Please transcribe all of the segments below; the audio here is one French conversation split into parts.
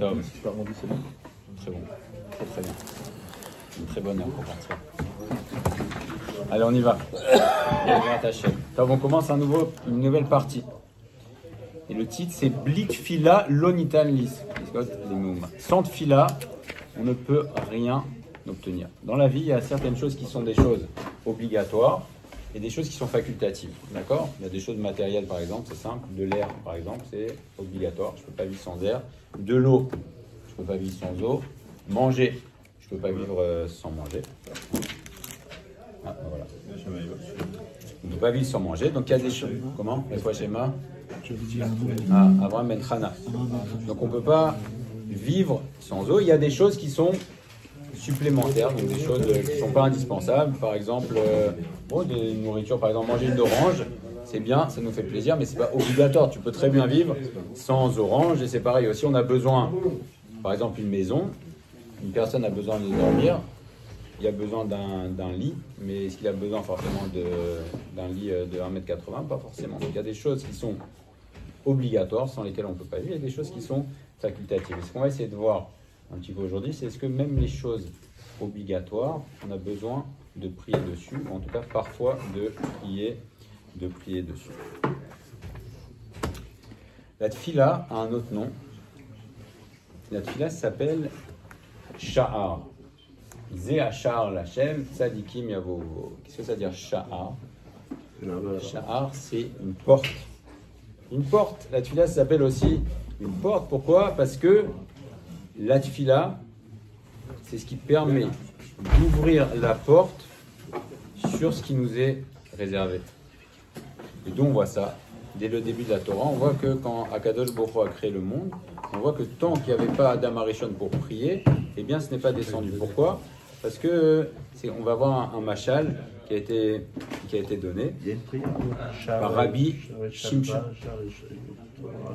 Tom. Si je arrondis, c'est bon. Très bon. Très bien. Une très bonne heure pour partir. Allez, on y va. Donc, on commence une nouvelle partie. Et le titre, c'est Blik Fila Lonitan Lis. Sans Fila, on ne peut rien obtenir. Dans la vie, il y a certaines choses qui sont des choses obligatoires et des choses qui sont facultatives. D'accord? Il y a des choses matérielles, par exemple, c'est simple. De l'air, par exemple, c'est obligatoire. Je ne peux pas vivre sans air. De l'eau, je ne peux pas vivre sans eau. Manger, je ne peux pas vivre sans manger. Ah, voilà. On ne peut pas vivre sans manger. Donc, il y a des choses. Comment? Les fois schéma. Ah, Abraham Ben Chana. Donc, on ne peut pas vivre sans eau. Il y a des choses qui sont supplémentaires, donc des choses qui ne sont pas indispensables. Par exemple, des nourritures, par exemple, manger une orange, c'est bien, ça nous fait plaisir, mais ce n'est pas obligatoire. Tu peux très bien vivre sans orange. Et c'est pareil aussi, on a besoin, par exemple, une maison. Une personne a besoin de dormir. Il a besoin d'un lit, mais est-ce qu'il a besoin forcément d'un lit de 1,80 m? Pas forcément. Donc il y a des choses qui sont obligatoires, sans lesquelles on ne peut pas vivre, et des choses qui sont facultatives. Et ce qu'on va essayer de voir un petit peu aujourd'hui, c'est est-ce que même les choses obligatoires, on a besoin de prier dessus, ou en tout cas parfois de prier dessus. La tfila a un autre nom. La tfila s'appelle Sha'ar. Zéachar Lachem, Tzadikim Yavo. Qu'est-ce que ça veut dire Sha'ar? Sha'ar, c'est une porte. Une porte. La tfila s'appelle aussi une porte. Pourquoi? Parce que la tfila, c'est ce qui permet d'ouvrir la porte sur ce qui nous est réservé. Et d'où on voit ça? Dès le début de la Torah, on voit que quand Akadosh Baruch Hu a créé le monde, on voit que tant qu'il n'y avait pas Adam Arishon pour prier, eh bien ce n'est pas descendu. Pourquoi? Parce que on va voir un machal qui a été donné par Rabbi Shimshon.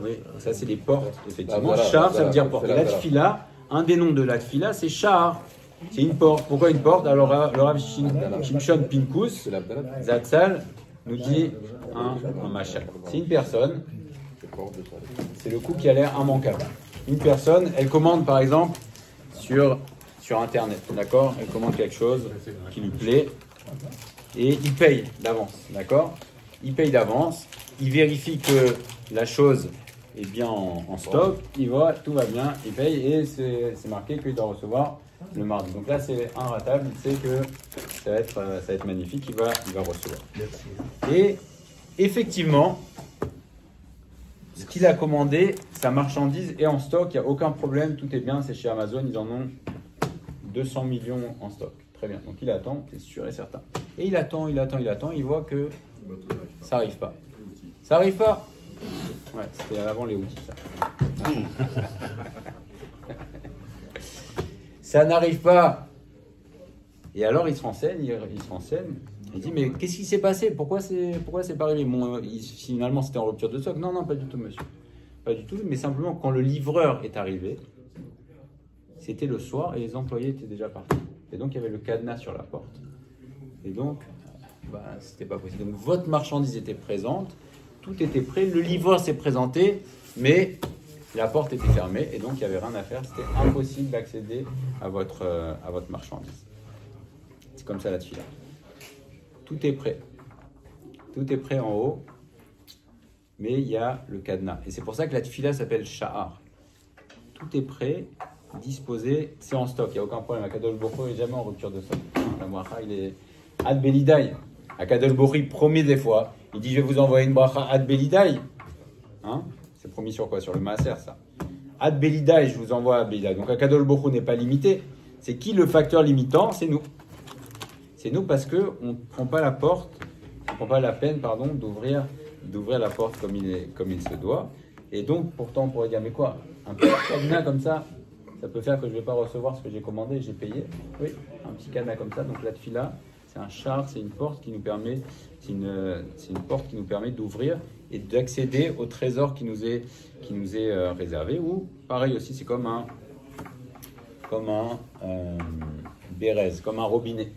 Oui, ça c'est les portes, effectivement. Shar, ça veut dire porte. Et la tfila, un des noms de la tfila, c'est Shar. C'est une porte. Pourquoi une porte? Alors le Rabbi Shimshon Pinkus, Zatzal, nous dit un machal. C'est une personne, c'est le coup qui a l'air immanquable. Une personne, elle commande par exemple sur Internet, d'accord? Elle commande quelque chose qui lui plaît et il paye d'avance, d'accord? Il paye d'avance, il vérifie que la chose est bien en stock, il voit, tout va bien, il paye et c'est marqué qu'il doit recevoir le mardi. Donc là, c'est inratable, il sait que ça va être magnifique, il va recevoir. Et effectivement, ce qu'il a commandé, sa marchandise est en stock, il n'y a aucun problème, tout est bien, c'est chez Amazon, ils en ont 200 millions en stock. Très bien, donc il attend, c'est sûr et certain. Et il attend, il voit que ça n'arrive pas. Ça n'arrive pas. Ouais, c'était avant les outils, ça. Ça n'arrive pas. Et alors il se renseigne, il dit mais qu'est-ce qui s'est passé? Pourquoi c'est pas arrivé? Bon, finalement c'était en rupture de stock. Non, pas du tout, monsieur. Pas du tout, mais simplement quand le livreur est arrivé, c'était le soir et les employés étaient déjà partis. Et donc il y avait le cadenas sur la porte. Et donc, c'était pas possible. Donc votre marchandise était présente, tout était prêt, le livreur s'est présenté, mais la porte était fermée et donc il n'y avait rien à faire. C'était impossible d'accéder à votre marchandise. C'est comme ça la tfila. Tout est prêt. Tout est prêt en haut, mais il y a le cadenas. Et c'est pour ça que la tfila s'appelle Sha'ar. Tout est prêt, disposé, c'est en stock, il n'y a aucun problème. Akadosh Baruch Hu n'est jamais en rupture de stock. La bracha, il est ad belidai. Akadosh Baruch Hu promet des fois, il dit je vais vous envoyer une bracha ad belidai. C'est promis sur quoi? Sur le maaser, ça. Ad belidai, je vous envoie ad belidai. Donc Akadosh Baruch Hu n'est pas limité. C'est qui le facteur limitant? C'est nous. C'est nous parce qu'on ne prend pas la porte, on ne prend pas la peine d'ouvrir la porte comme il se doit. Et donc, pourtant, on pourrait dire, mais quoi? Un petit cadenas comme ça peut faire que je ne vais pas recevoir ce que j'ai commandé, j'ai payé. Oui, un petit cadenas comme ça. Donc la tfila, c'est un char, c'est une porte qui nous permet, d'ouvrir et d'accéder au trésor qui nous est réservé. Ou pareil aussi, c'est comme un bérez, comme un robinet.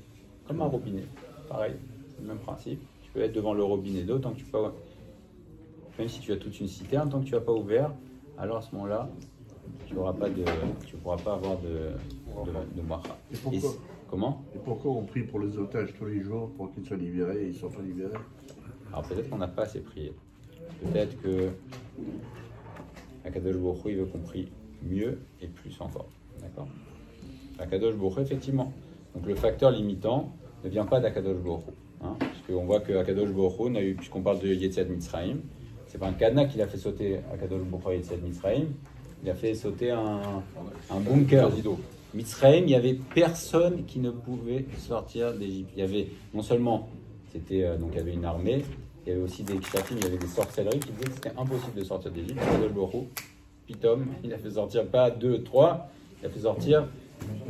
Comme un robinet, pareil, c'est le même principe. Tu peux être devant le robinet d'eau tant que tu peux, même si tu as toute une citerne, tant que tu n'as pas ouvert, alors à ce moment-là, tu pourras pas avoir de bracha. Et pourquoi? Comment? Et pourquoi on prie pour les otages tous les jours pour qu'ils soient libérés et ils sont pas libérés? Alors peut-être qu'on n'a pas assez prié. Peut-être que Akadosh Baruch Hu, il veut qu'on prie mieux et plus encore. D'accord? Akadosh Baruch Hu, effectivement. Donc le facteur limitant ne vient pas d'Akadosh Baruch Hu. Hein, parce qu'on voit que Akadosh Baruch Hu, puisqu'on parle de Yetziat Mitzrayim, c'est pas un cadenas qui l'a fait sauter Akadosh Baruch Hu Yetziat Mitzrayim, il a fait sauter un bunker. Mitzrayim, il n'y avait personne qui ne pouvait sortir d'Égypte. Il y avait non seulement, donc il y avait une armée, il y avait aussi des kshatim, il y avait des sorcelleries qui disaient que c'était impossible de sortir d'Égypte. Akadosh Baruch Hu, Pitom, il a fait sortir pas 2, 3, il a fait sortir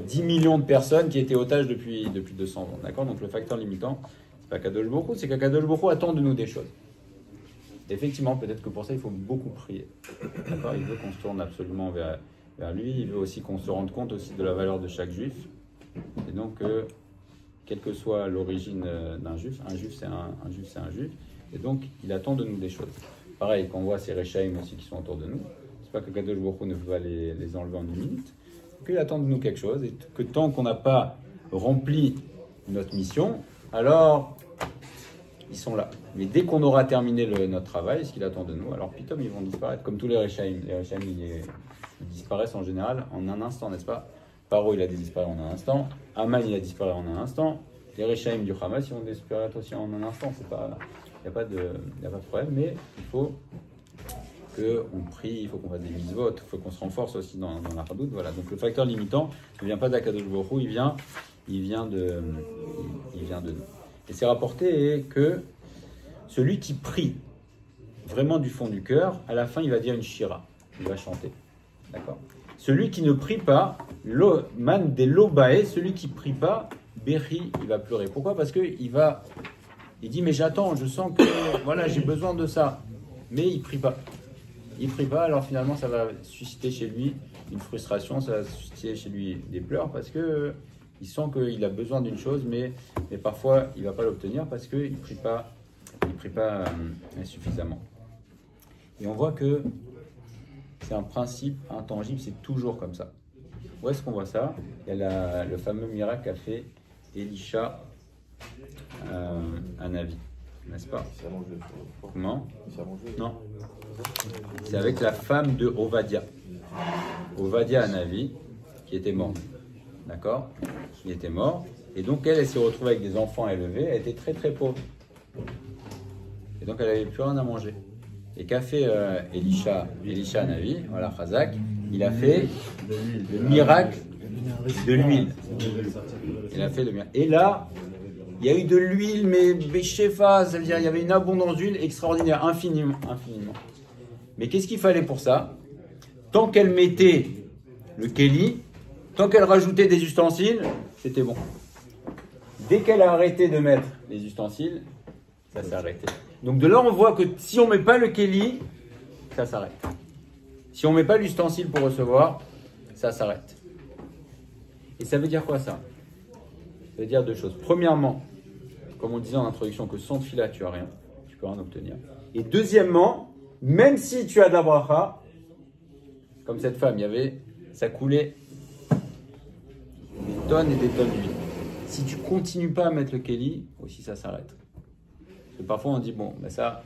10 millions de personnes qui étaient otages depuis 200 ans. D'accord? Donc le facteur limitant, c'est pas Kadosh Baruch Hu, c'est qu'Akadosh Baruch Hu attend de nous des choses. Effectivement, peut-être que pour ça, il faut beaucoup prier. D'accord? Il veut qu'on se tourne absolument vers lui. Il veut aussi qu'on se rende compte aussi de la valeur de chaque juif. Et donc, quelle que soit l'origine d'un juif, un juif c'est un juif. Et donc, il attend de nous des choses. Pareil, quand on voit ces Rechaim aussi qui sont autour de nous, c'est pas que Kadosh Baruch Hu ne peut pas les enlever en une minute, qu'il attend de nous quelque chose. Et que tant qu'on n'a pas rempli notre mission, alors ils sont là. Mais dès qu'on aura terminé notre travail, ce qu'il attend de nous, alors Pitom, ils vont disparaître, comme tous les Rechaim. Les Rechaim, ils disparaissent en général en un instant, n'est-ce pas? Paro, il a disparu en un instant. Aman, il a disparu en un instant. Les Rechaim du Hamas, ils vont disparaître aussi en un instant. Il n'y a pas de problème, mais il faut qu'on prie, il faut qu'on fasse des mitzvot, il faut qu'on se renforce aussi dans la radoute. Voilà. Donc le facteur limitant ne vient pas d'Akadosh Baruch Hu, il vient de nous. Et c'est rapporté que celui qui prie vraiment du fond du cœur, à la fin, il va dire une shira. Il va chanter. D'accord? Celui qui ne prie pas, man de lobae, celui qui ne prie pas, Berri, il va pleurer. Pourquoi? Parce qu'il dit, mais j'attends, je sens que voilà, j'ai besoin de ça. Mais il ne prie pas. Il ne prie pas, alors finalement, ça va susciter chez lui une frustration, ça va susciter chez lui des pleurs, parce que il sent qu'il a besoin d'une chose, mais parfois, il ne va pas l'obtenir parce qu'il ne prie pas suffisamment. Et on voit que c'est un principe intangible, c'est toujours comme ça. Où est-ce qu'on voit ça? Il y a le fameux miracle qu'a fait Elisha à Navi, n'est-ce pas? Comment? Non. C'est avec la femme de Ovadia. Ovadia à Navi, qui était mort. D'accord? Il était mort. Et donc elle s'est retrouvée avec des enfants élevés. Elle était très très pauvre. Et donc elle n'avait plus rien à manger. Et qu'a fait Elisha à Navi? Voilà, Chazak. Il a fait le miracle de l'huile. Il a fait le miracle. Et là, il y a eu de l'huile, mais Béchefa, ça veut dire il y avait une abondance d'huile extraordinaire, infiniment. Mais qu'est-ce qu'il fallait pour ça? Tant qu'elle mettait le kéli, tant qu'elle rajoutait des ustensiles, c'était bon. Dès qu'elle a arrêté de mettre les ustensiles, ça s'est arrêté. Donc de là, on voit que si on ne met pas le kéli, ça s'arrête. Si on ne met pas l'ustensile pour recevoir, ça s'arrête. Et ça veut dire quoi ça? Ça veut dire deux choses. Premièrement, comme on disait en introduction, que sans tefila, tu n'as rien. Tu peux rien obtenir. Et deuxièmement, même si tu as de la bracha, comme cette femme, ça coulait des tonnes et des tonnes d'huile. Si tu continues pas à mettre le kéli, aussi ça s'arrête. Parce que parfois on dit, bon, ben ça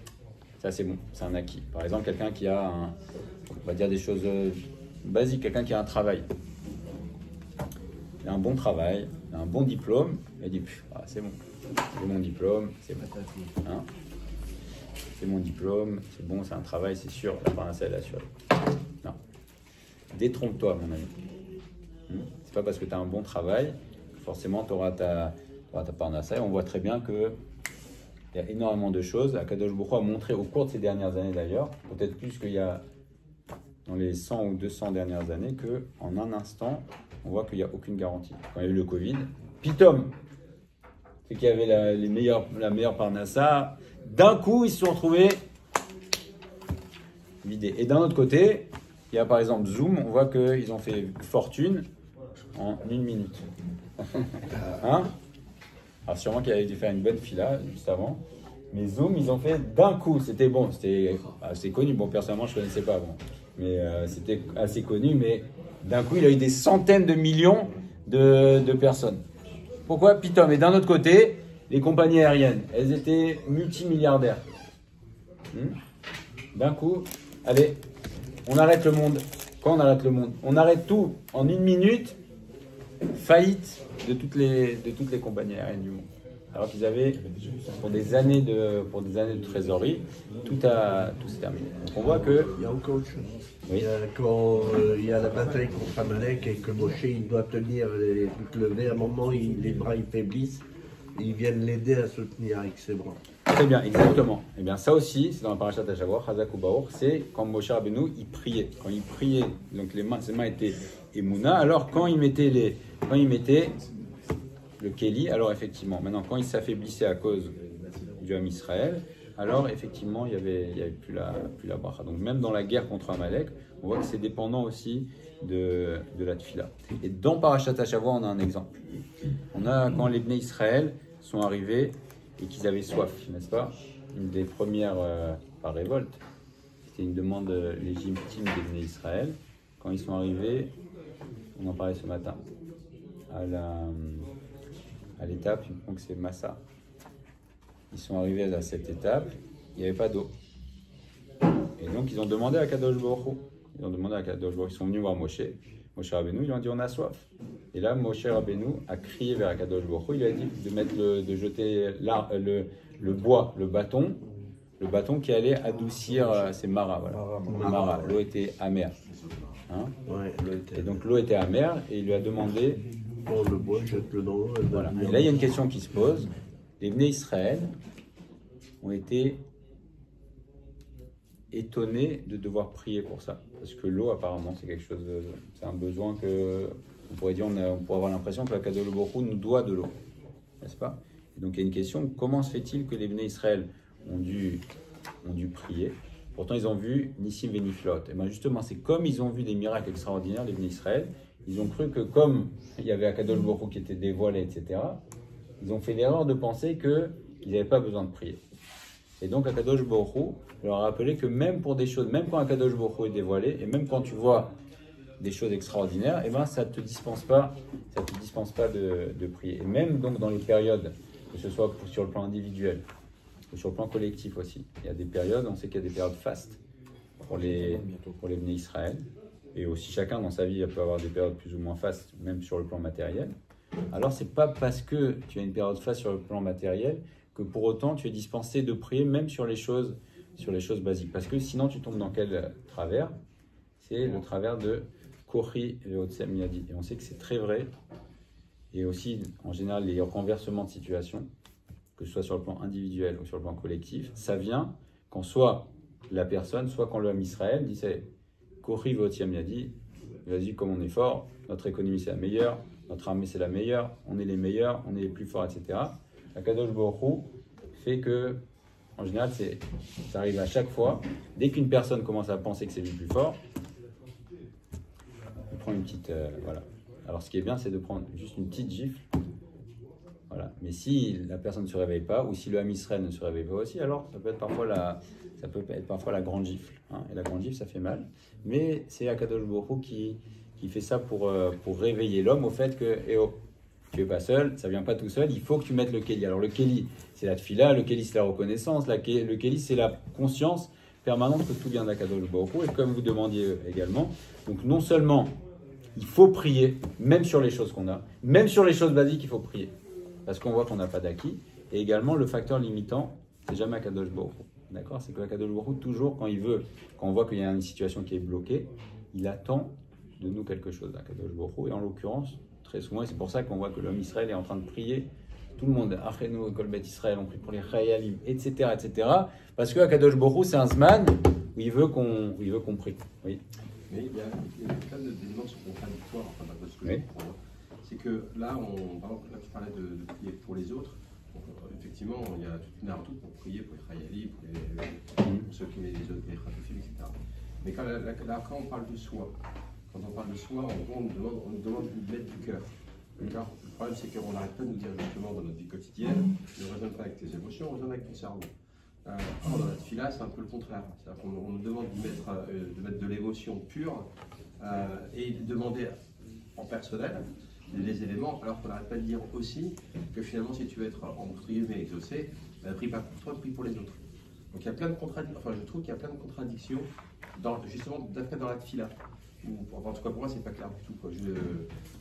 c'est bon, c'est un acquis. Par exemple, quelqu'un qui a on va dire des choses basiques, quelqu'un qui a un travail. Il a un bon travail, il a un bon diplôme, il dit, c'est bon, j'ai mon diplôme, c'est bon. Hein, c'est mon diplôme, c'est bon, c'est un travail, c'est sûr, la parnassa elle est assurée. Non. Détrompe-toi, mon ami. C'est pas parce que tu as un bon travail que forcément tu auras ta parnassa. Et on voit très bien qu'il y a énormément de choses. Akadosh Baruch Hu a montré au cours de ces dernières années d'ailleurs, peut-être plus qu'il y a dans les 100 ou 200 dernières années, qu'en un instant, on voit qu'il n'y a aucune garantie. Quand il y a eu le Covid, Pitom, c'est qu'il y avait la meilleure parnassa, d'un coup ils se sont retrouvés vidés. Et d'un autre côté, il y a par exemple Zoom, on voit qu'ils ont fait fortune en une minute. Hein? Alors sûrement qu'il avait dû faire une bonne fila juste avant. Mais Zoom, ils ont fait d'un coup. C'était bon, c'est connu. Bon, personnellement, je ne connaissais pas. Bon. mais c'était assez connu. Mais d'un coup, il a eu des centaines de millions de personnes. Pourquoi Pitom? Et d'un autre côté, les compagnies aériennes, elles étaient multimilliardaires. D'un coup, allez, on arrête le monde. Quand on arrête le monde, on arrête tout en 1 minute. Faillite de toutes les compagnies aériennes du monde. Alors qu'ils avaient, pour des années de trésorerie, tout s'est terminé. Donc on voit que... Il y a encore autre chose. Oui. Quand il y a la bataille contre Amalek et que Moshe il doit tenir les pouces levés, à un moment les bras ils faiblissent, ils viennent l'aider à se tenir avec ses bras. Très bien, exactement. Et bien ça aussi, c'est dans la parashat Hashavua, Chazak Ubaor, c'est quand Moshe Rabbeinu il priait. Quand il priait, donc ses mains étaient Emouna. Alors quand il mettait le Kéli, alors effectivement, maintenant quand il s'affaiblissait à cause du Ham Israël, alors effectivement il y avait plus la bracha. Donc même dans la guerre contre Amalek, on voit que c'est dépendant aussi de la tefila. Et dans Parashat Hashavua, on a un exemple. On a quand les Bnei Israël sont arrivés et qu'ils avaient soif, n'est-ce pas? Une des premières, par révolte, c'était une demande légitime des Bnei Israël. Quand ils sont arrivés, on en parlait ce matin, à l'étape, je pense que c'est Massa. Ils sont arrivés à cette étape, il n'y avait pas d'eau. Et donc ils ont demandé à Kadosh Baruch Hu. Ils sont venus voir Moshe Rabbeinu, ils lui ont dit on a soif. Et là, Moshe Rabbeinu a crié vers Kadosh Baruch Hu, il a dit de jeter le bois, le bâton qui allait adoucir ces maras. Voilà. L'eau était amère. Hein? Ouais, Et donc l'eau était amère et il lui a demandé. Prends le bois, jette-le dans l'eau. Voilà. Et là, il y a une question qui se pose. Les Bnei Israël ont été étonnés de devoir prier pour ça. Parce que l'eau, apparemment, c'est quelque chose c'est un besoin que, on pourrait dire, on pourrait avoir l'impression que la Kadosh Baruch Hu nous doit de l'eau. N'est-ce pas? Et donc, il y a une question, comment se fait-il que les Bnei Israël ont dû prier? Pourtant, ils ont vu Nissim Veniflot. Et bien justement, c'est comme ils ont vu des miracles extraordinaires, les Bnei Israël, ils ont cru que comme il y avait Akadosh Baruch Hu qui était dévoilé, etc., ils ont fait l'erreur de penser qu'ils n'avaient pas besoin de prier. Et donc Akadosh Baruch Hu leur a rappelé que même pour des choses, même quand Akadosh Baruch Hu est dévoilé, et même quand tu vois des choses extraordinaires, et ben ça ne te dispense pas de prier. Et même donc dans les périodes, que ce soit sur le plan individuel, ou sur le plan collectif aussi, il y a des périodes, on sait qu'il y a des périodes fastes pour les Bnei Israël. Et aussi chacun dans sa vie peut avoir des périodes plus ou moins fastes, même sur le plan matériel. Alors c'est pas parce que tu as une période faste sur le plan matériel que pour autant tu es dispensé de prier même sur les choses basiques. Parce que sinon tu tombes dans quel travers? C'est le travers de Kori et Otsem Yadi. Et on sait que c'est très vrai. Et aussi en général les renversements de situation, que ce soit sur le plan individuel ou sur le plan collectif, ça vient quand soit la personne, soit quand le Ham Israël dit c'est Kori Votiam Yadi, vas-y comme on est fort, notre économie c'est la meilleure, notre armée c'est la meilleure, on est les meilleurs, on est les plus forts, etc. La Kadosh Baruch Hu fait que, en général, ça arrive à chaque fois, dès qu'une personne commence à penser que c'est lui le plus fort, il prend une petite... voilà. Alors ce qui est bien, c'est de prendre juste une petite gifle. Voilà. Mais si la personne ne se réveille pas, ou si le Ham Israël ne se réveille pas aussi, alors ça peut être parfois la grande gifle. Hein. Et la grande gifle, ça fait mal. Mais c'est Akadosh Baruch Hu qui fait ça pour réveiller l'homme au fait que, tu n'es pas seul, ça ne vient pas tout seul, il faut que tu mettes le Kéli. Alors le Kéli, c'est la tefila, le Kéli, c'est la reconnaissance, le Kéli, c'est la conscience permanente que tout vient d'Akadosh Baruch Hu. Et comme vous demandiez également, donc non seulement il faut prier, même sur les choses qu'on a, même sur les choses basiques, il faut prier. Parce qu'on voit qu'on n'a pas d'acquis. Et également, le facteur limitant, c'est jamais Akadosh Baruch Hu. D'accord? C'est que Akadosh Baruch Hu, toujours, quand on voit qu'il y a une situation qui est bloquée, il attend de nous quelque chose, Akadosh Baruch Hu. Et en l'occurrence, très souvent, et c'est pour ça qu'on voit que l'homme Israël est en train de prier, tout le monde, Achenu, Kol Bet Israël, on prie pour les Chayalim, etc., etc. Parce que Akadosh Baruch Hu, c'est un Zman où il veut qu'on prie. Oui. Mais il y a plein d'éléments qui sont contradictoires, enfin, d'après ce que je comprends. C'est que là, là, tu parlais de prier pour les autres. Donc, effectivement, il y a toute une ardoute pour prier pour les Chayalim, pour ceux qui mettent les autres, les Khatofim, etc. Mais quand on parle de soi, on nous demande de mettre du cœur. Le problème, c'est qu'on n'arrête pas de nous dire justement dans notre vie quotidienne, ne raisonne pas avec tes émotions, raisonne avec ton cerveau. Or, dans la tefila, c'est un peu le contraire. C'est-à-dire qu'on nous demande de mettre de l'émotion pure et de demander en personnel les éléments, alors qu'on n'arrête pas de dire aussi que finalement, si tu veux être entre guillemets exaucé, prie pas pour toi, prie pour les autres. Donc il y a plein de contradictions, enfin je trouve qu'il y a plein de contradictions justement dans la tefila. En tout cas pour moi c'est pas clair du tout, quoi.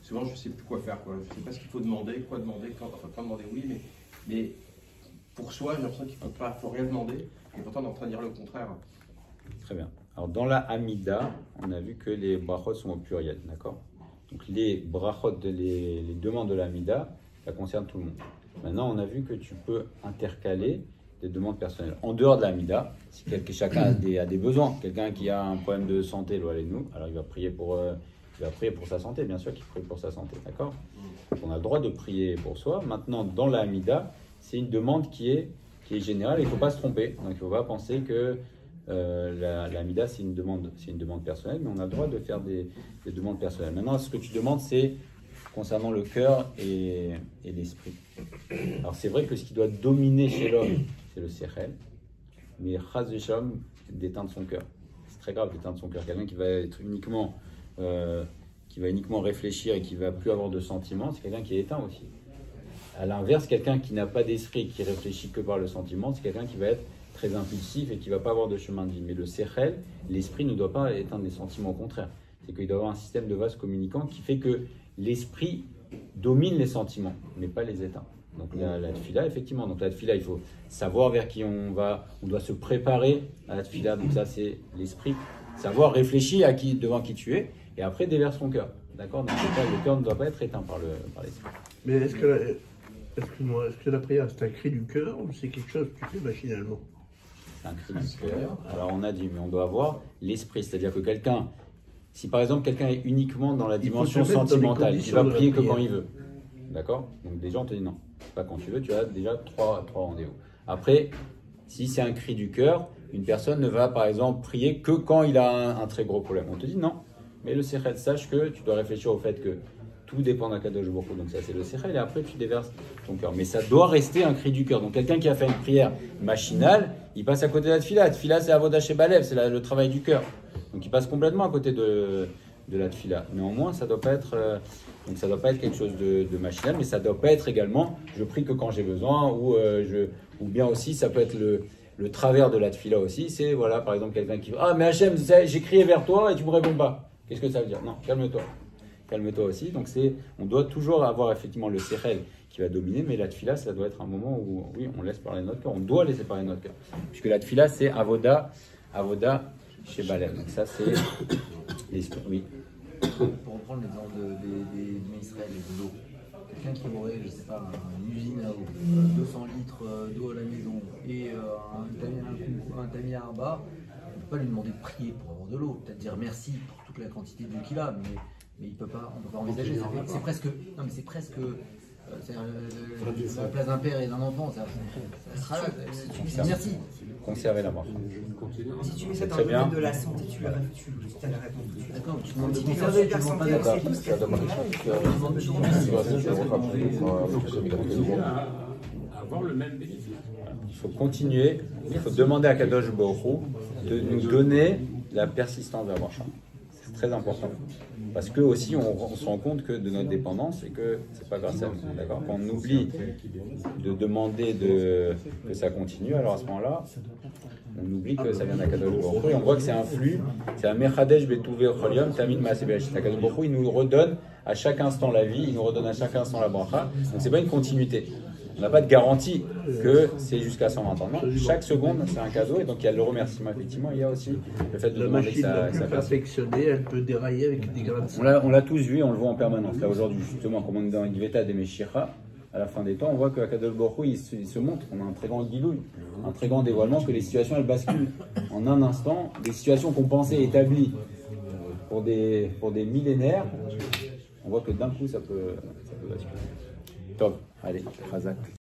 Souvent je sais plus quoi faire, quoi. Je sais pas ce qu'il faut demander, quoi demander, quand demander oui, mais pour soi j'ai l'impression qu'il faut rien demander, et pourtant on est en train de dire le contraire. Très bien. Alors dans la Hamida, on a vu que les brachot sont au pluriel, d'accord? Donc les brachot, les demandes de la Hamida, ça concerne tout le monde. Maintenant on a vu que tu peux intercaler des demandes personnelles. En dehors de la Hamida, si chacun a des besoins, quelqu'un qui a un problème de santé, nous, alors il va prier pour sa santé, bien sûr qu'il prie pour sa santé, d'accord? On a le droit de prier pour soi. Maintenant, dans la Hamida, c'est une demande qui est générale, il ne faut pas se tromper. Donc il ne faut pas penser que la Hamida, c'est une demande personnelle, mais on a le droit de faire des demandes personnelles. Maintenant, ce que tu demandes, c'est concernant le cœur et l'esprit. Alors c'est vrai que ce qui doit dominer chez l'homme, c'est le sechel, mais chas v'shalom, d'éteindre son cœur. C'est très grave d'éteindre son cœur. Quelqu'un qui va être uniquement réfléchir et qui va plus avoir de sentiments, c'est quelqu'un qui est éteint aussi. À l'inverse, quelqu'un qui n'a pas d'esprit, qui réfléchit que par le sentiment, c'est quelqu'un qui va être très impulsif et qui ne va pas avoir de chemin de vie. Mais le sechel, l'esprit ne doit pas éteindre les sentiments, au contraire. C'est qu'il doit avoir un système de vase communicant qui fait que l'esprit domine les sentiments, mais pas les éteint. Donc la tefila, effectivement, donc la tefila, il faut savoir vers qui on va, on doit se préparer à la tefila, donc ça c'est l'esprit, savoir réfléchir devant qui tu es, et après déverse ton cœur, d'accord? Donc le cœur ne doit pas être éteint par l'esprit. Mais est-ce que la prière c'est un cri du cœur ou c'est quelque chose que tu fais machinalement? C'est un cri du cœur. Alors on a dit, mais on doit avoir l'esprit, c'est-à-dire que quelqu'un, si par exemple quelqu'un est uniquement dans la dimension sentimentale, il va prier que quand il veut. D'accord? Donc déjà on te dit non, pas quand tu veux, tu as déjà trois rendez-vous. Après, si c'est un cri du cœur, une personne ne va par exemple prier que quand il a un très gros problème. On te dit non, mais le sechel, sache que tu dois réfléchir au fait que tout dépend d'Akadosh Baruch Hu, donc ça c'est le sechel, et après tu déverses ton cœur. Mais ça doit rester un cri du cœur. Donc quelqu'un qui a fait une prière machinale, il passe à côté de la tefila. La tefila c'est Avodah Shebalev, c'est le travail du cœur. Donc il passe complètement à côté de la tefila. Néanmoins, ça doit pas être quelque chose de machinal, mais ça doit pas être également je prie que quand j'ai besoin, ou bien aussi ça peut être le travers de la tefila aussi, c'est voilà par exemple quelqu'un qui ah mais Hachem, j'ai crié vers toi et tu me réponds pas. Qu'est-ce que ça veut dire? Non, calme-toi aussi. Donc on doit toujours avoir effectivement le sechel qui va dominer, mais la tefila ça doit être un moment où oui on laisse parler notre cœur, on doit laisser parler notre cœur, puisque la tefila c'est avoda chez Balem. Donc ça c'est l'esprit. Oui. Pour reprendre l'exemple des Israël et de l'eau, quelqu'un qui aurait, je sais pas, une usine à eau, 200 litres d'eau à la maison et un tamis à bas, on ne peut pas lui demander de prier pour avoir de l'eau, peut-être dire merci pour toute la quantité d'eau qu'il a, mais on ne peut pas envisager. C'est presque. Non, mais c'est presque. C'est la place d'un père et d'un enfant, ça sera là. Merci. Conserver la mort. Si tu mets ça dans le domaine de la santé, tu as la réponse. D'accord, tu demandes de conserver, tu demandes pas avoir le même bénéfice. Il faut continuer, il faut demander à Kadosh Baruch Hu de nous donner la persistance d'avoir ça. C'est très important. Parce que aussi on se rend compte que de notre dépendance et que c'est pas grâce à nous, d'accord? Quand on oublie de demander que ça continue, alors à ce moment-là, on oublie que ça vient d'Akadosh Baruch Hu et on voit que c'est un flux, c'est un mechadesh betuve cholium tamid maaseh bereshit. Akadosh Baruch Hu, il nous redonne à chaque instant la vie, il nous redonne à chaque instant la bracha. Donc c'est pas une continuité. On n'a pas de garantie que c'est jusqu'à 120 ans. Non, chaque seconde, c'est un cadeau. Et donc, il y a le remerciement, effectivement. Il y a aussi le fait de demander que ça perfectionnée, elle peut dérailler avec des grains de sang. On l'a tous vu, on le voit en permanence. Là, aujourd'hui, justement, comme on est dans une Gveta des Meshicha, à la fin des temps, on voit qu'à Kadosh Baruch Hu, il se montre. On a un très grand guilouille, un très grand dévoilement, que les situations, elles basculent en un instant. Des situations qu'on pensait établies pour des millénaires, on voit que d'un coup, ça peut basculer. Top. Allez, Razak.